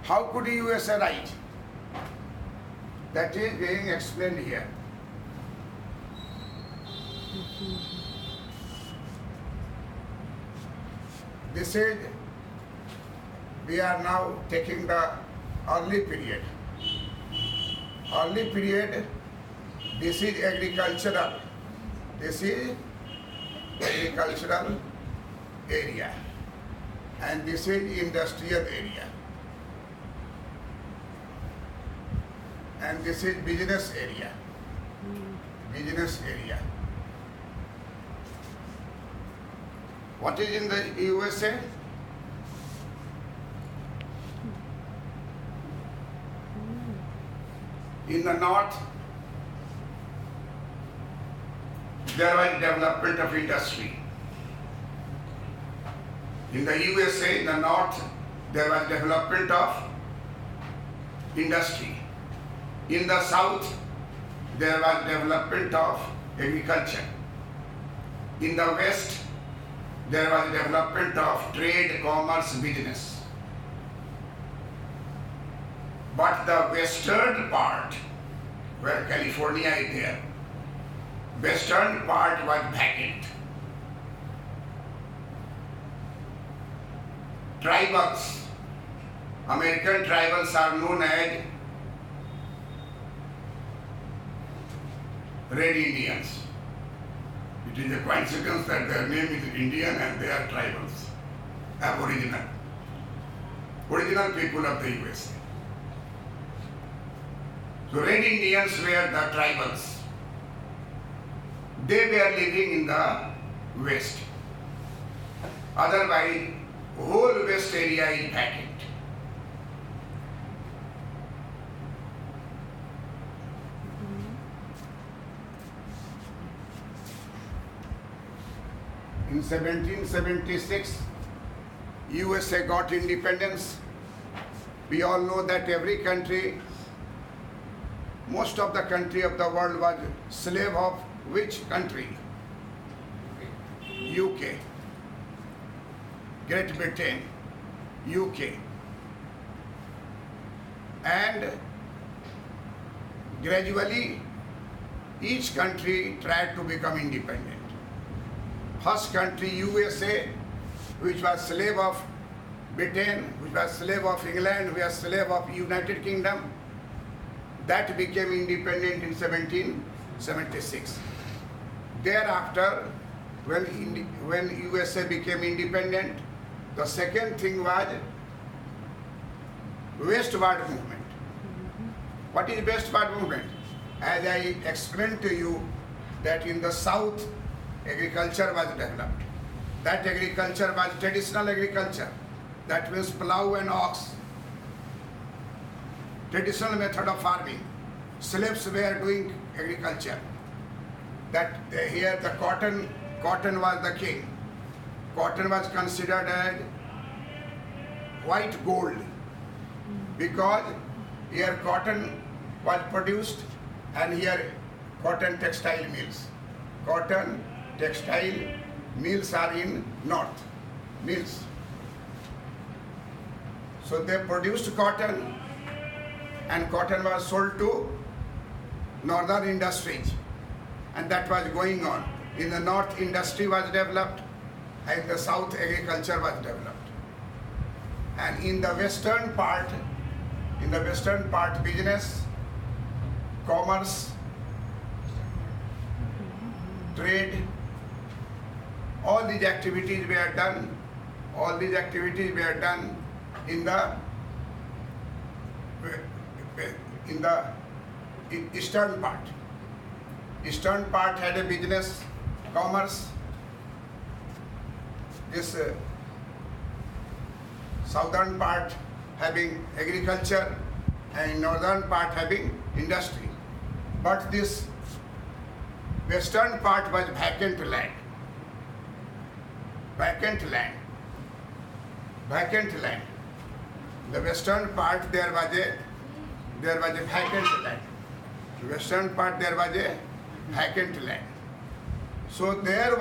How could USA rise? That is being explained here. This is, we are now taking the early period. Early period, this is agricultural. This is agricultural area. And this is industrial area. And this is business area. Business area. What is in the USA? In the north, there was development of industry. In the USA, in the north, there was development of industry. In the south, there was development of agriculture. In the west, there was development of trade, commerce, business. But the western part, where California is there, western part was vacant. Tribals, American tribals are known as Red Indians. It is a coincidence that their name is Indian and they are tribals, aboriginal, original people of the USA. So Red Indians were the tribals. They were living in the west. Otherwise, whole west area is vacant. In 1776, USA got independence. We all know that every country, most of the country of the world was slave of which country? UK, Great Britain, UK. And gradually, each country tried to become independent. First country, USA, which was slave of Britain, which was slave of England, which was slave of United Kingdom, that became independent in 1776. Thereafter, when USA became independent, the second thing was westward movement. What is westward movement? As I explained to you, that in the south, agriculture was developed. That agriculture was traditional agriculture. That means plough and ox. Traditional method of farming. Slaves were doing agriculture. That here the cotton was the king. Cotton was considered as white gold because here cotton was produced and here cotton textile mills. Cotton textile mills are in north, mills. So they produced cotton and cotton was sold to northern industries, and that was going on. In the north, industry was developed and in the south, agriculture was developed. And in the western part, business, commerce, trade, all these activities were done. All these activities were done in the eastern part. Eastern part had a business, commerce. This southern part having agriculture and northern part having industry. But this western part was vacant land. Vacant land. Vacant land. The western part there was a vacant land. The western part there was a vacant land. So there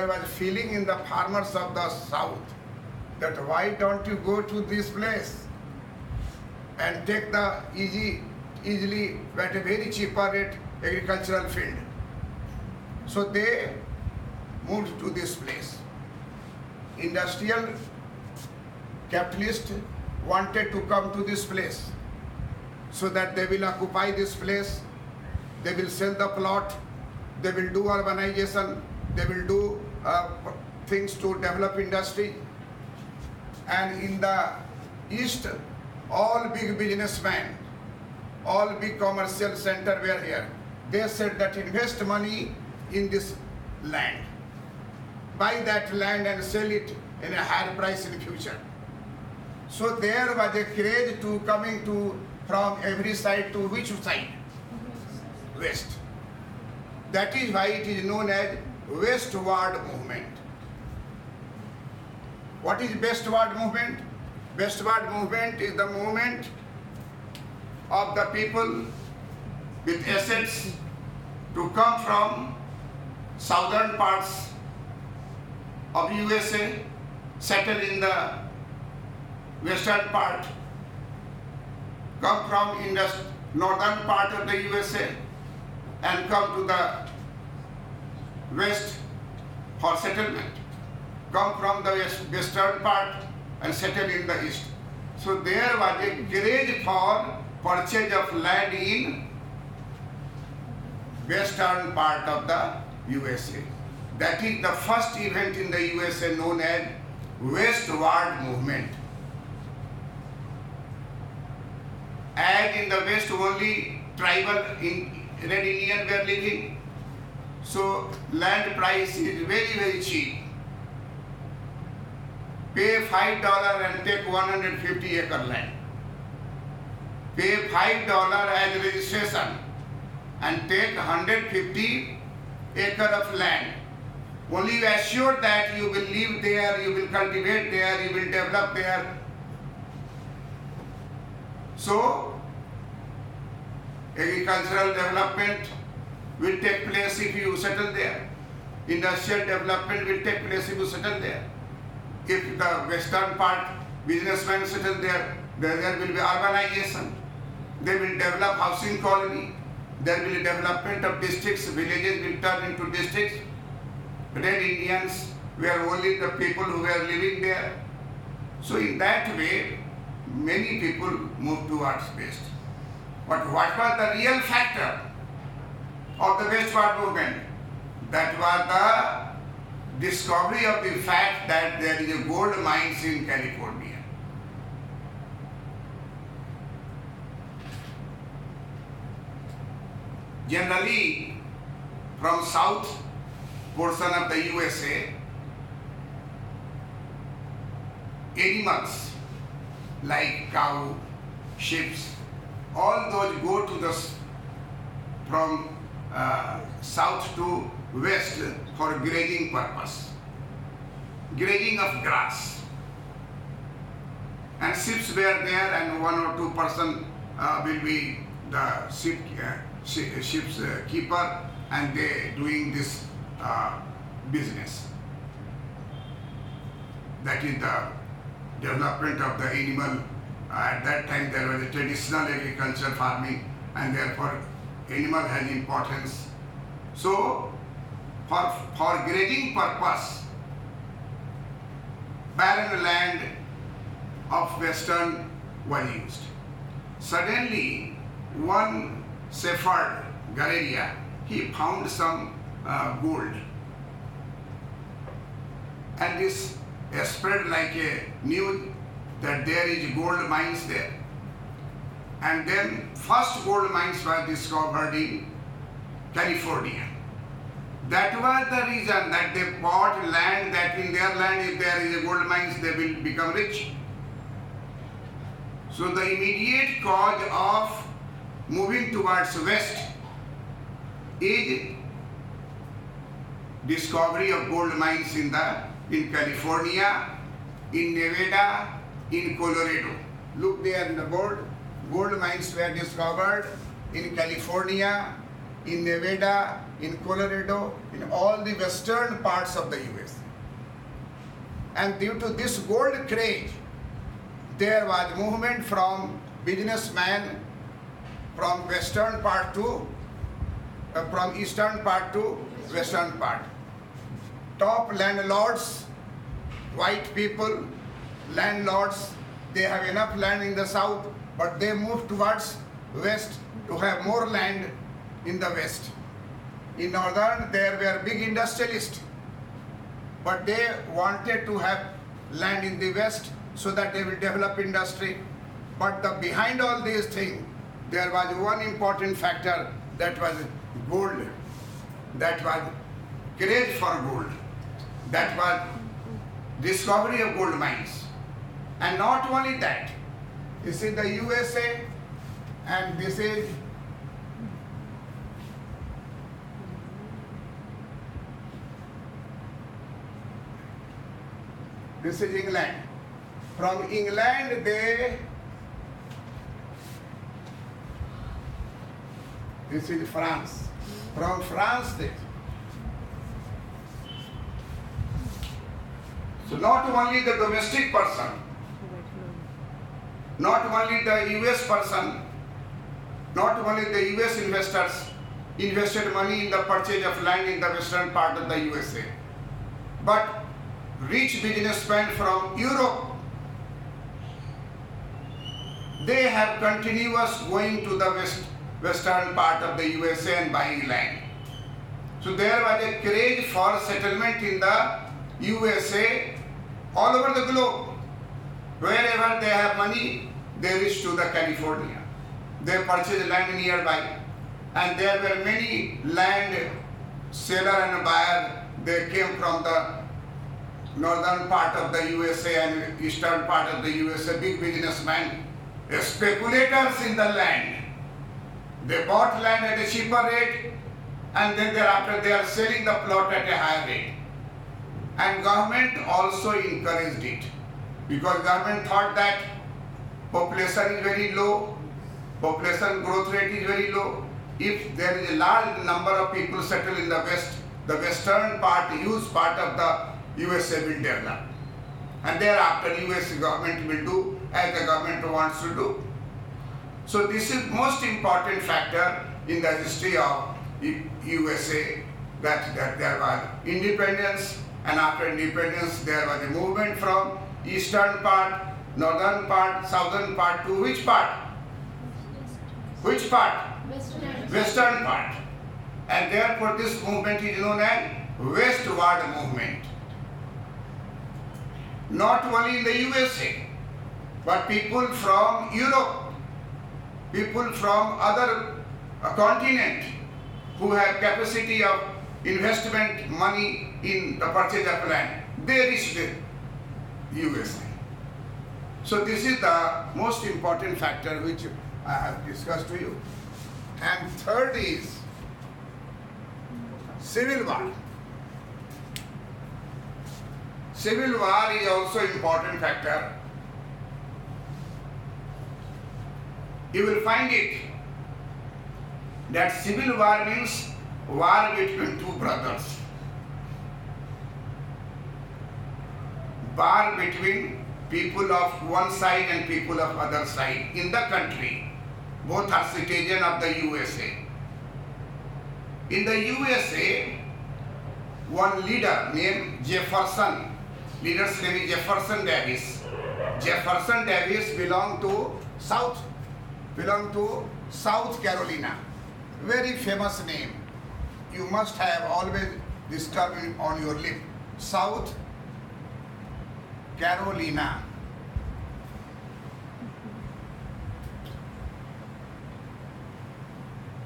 was feeling in the farmers of the south that why don't you go to this place and take the easily at a very cheaper rate agricultural field. So they moved to this place. Industrial capitalists wanted to come to this place so that they will occupy this place, they will sell the plot, they will do urbanization, they will do things to develop industry. And in the East, all big businessmen, all big commercial center were here. They said that invest money in this land. Buy that land and sell it in a higher price in the future. So there was a craze to coming to from every side to which side? West. That is why it is known as westward movement. What is westward movement? Westward movement is the movement of the people with assets to come from southern parts of USA, settle in the western part, come from northern part of the USA and come to the west for settlement, come from the western part and settle in the east. So there was a craze for purchase of land in western part of the USA. That is the first event in the USA known as westward movement. As in the west only tribal Red Indian were living, so land price is very cheap. Pay $5 and take 150 acre land. Pay $5 as registration and take 150 acre of land. Only you assure that you will live there, you will cultivate there, you will develop there. So, agricultural development will take place if you settle there. Industrial development will take place if you settle there. If the western part businessmen settle there, there will be urbanization. They will develop housing colony. There will be development of districts, villages will turn into districts. Red Indians were only the people who were living there. So in that way, many people moved towards west. But what was the real factor of the westward movement? That was the discovery of the fact that there is a gold mines in California. Generally, from south portion of the USA, animals like cow, sheep, all those go to the from south to west for grazing purpose, grazing of grass. And sheep were there, and 1 or 2 person will be the sheep's keeper, and they doing this business. That is the development of the animal. At that time there was a traditional agriculture farming, and therefore animal has importance. So for grazing purpose, barren land of western was used. Suddenly one shepherd, Guerrilla, he found some gold, and this spread like a news that there is gold mines there. And then first gold mines were discovered in California. That was the reason that they bought land, that in their land if there is a gold mines they will become rich. So the immediate cause of moving towards west is discovery of gold mines in California, in Nevada, in Colorado. Look there in the board. Gold mines were discovered in California, in Nevada, in Colorado, in all the western parts of the US. And due to this gold craze, there was movement from businessmen from western part to from eastern part to western part. Top landlords, white people, landlords, they have enough land in the south, but they move towards west to have more land in the west. In northern, there were big industrialists, but they wanted to have land in the west so that they will develop industry. But behind all these things, there was one important factor, that was gold. That was craze for gold. That was discovery of gold mines. And not only that, this is the USA and this is England. From England this is France. From France so not only the domestic person, not only the US person, not only the US investors invested money in the purchase of land in the western part of the USA, but rich businessmen from Europe, they have continuous going to the western part of the USA and buying land. So there was a craze for settlement in the USA all over the globe. Wherever they have money, they reach to the California. They purchase land nearby. And there were many land seller and buyer. They came from the northern part of the USA and eastern part of the USA, big businessmen, speculators in the land. They bought land at a cheaper rate and then thereafter they are selling the plot at a higher rate. And government also encouraged it because government thought that population is very low, population growth rate is very low. If there is a large number of people settled in the west, the western part, huge part of the USA will develop. And thereafter US government will do as the government wants to do. So this is most important factor in the history of USA, that there was independence, and after independence there was a movement from eastern part, northern part, southern part to which part? Which part? Western part. And therefore this movement is known as westward movement. Not only in the USA, but people from Europe, people from other continent who have capacity of investment money in the purchase of land, they reach the USA. So this is the most important factor which I have discussed to you. And third is civil war. Civil war is also important factor. You will find it that civil war means war between two brothers. War between people of one side and people of other side in the country. Both are citizens of the USA. In the USA, one leader named Jefferson, leader's name is Jefferson Davis. Jefferson Davis belonged to South Carolina. Very famous name. You must have always this term on your lip. South Carolina.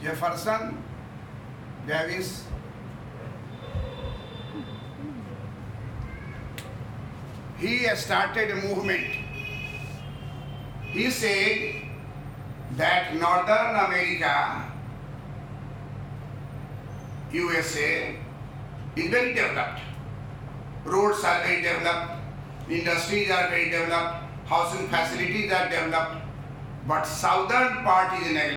Jefferson Davis he started a movement. He said that Northern America, USA, is very developed. Roads are very developed, industries are very developed, housing facilities are developed, but southern part is neglected.